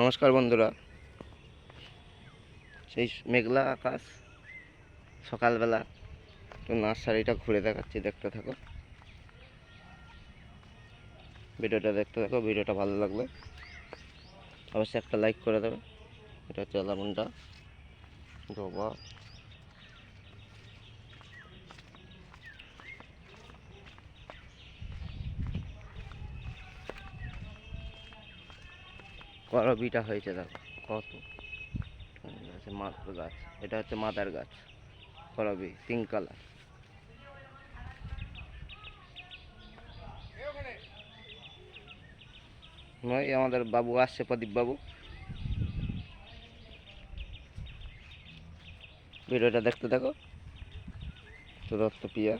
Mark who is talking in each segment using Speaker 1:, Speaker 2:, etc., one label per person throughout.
Speaker 1: নমস্কার বন্ধুরা, সেই মেঘলা আকাশ সকালবেলা তো নার্সারিটা ঘুরে দেখাচ্ছি, দেখতে থাকো। ভিডিওটা দেখতে থাকো। ভিডিওটা ভালো লাগলে অবশ্যই একটা লাইক করে দেবে। এটা হচ্ছে আলামুন্ডা জবা। করবিটা হয়েছে দেখো কত মাত্র গাছ। এটা হচ্ছে মাদার গাছ, করবি পিঙ্ক কালার। নয়, আমাদের বাবু আসছে, প্রদীপ বাবু। ভিডিওটা দেখতে থাকো। দত্ত পিয়া,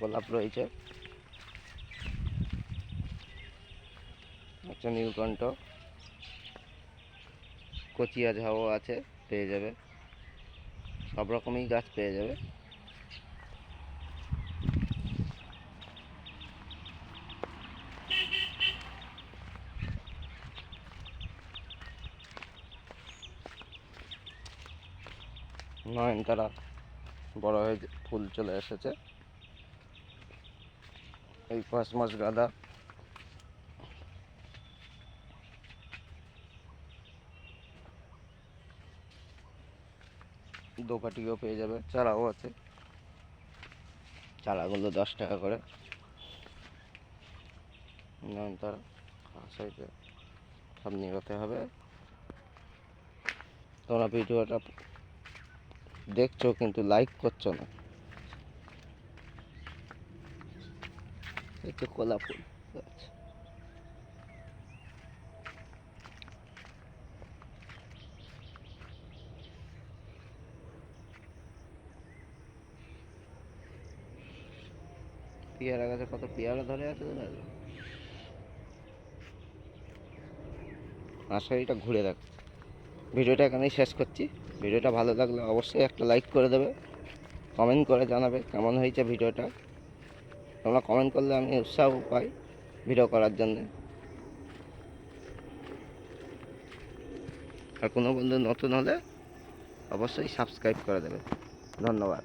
Speaker 1: গোলাপ রয়েছে, একটা নীলকণ্ঠ, কচিয়া ঝাও আছে, পেয়ে যাবে। সব রকমই গাছ পেয়ে যাবে। নয়নতারা বড় হয়ে ফুল চলে এসেছে। এই কসমস গাঁদা, দোপাটিও পেয়ে যাবে। চারাও আছে, চারাগুলো 10 টাকা করে। নয়নতারা সাইজে সব নিতে হবে। তোমরা ভিডিওটা দেখছো কিন্তু লাইক করছো না। একটু কলা ফুল আচ্ছা। পেয়ারা গাছে কত পেয়ারা ধরে আছে। নার্সারিটা ঘুরে দেখ। ভিডিওটা এখানেই শেষ করছি। ভিডিওটা ভালো লাগলে অবশ্যই একটা লাইক করে দেবে, কমেন্ট করে জানাবে কেমন হয়েছে ভিডিওটা। তোমরা কমেন্ট করলে আমি উৎসাহ পাই ভিডিও করার জন্য। আর কোনো বন্ধু নতুন হলে অবশ্যই সাবস্ক্রাইব করে দেবে। ধন্যবাদ।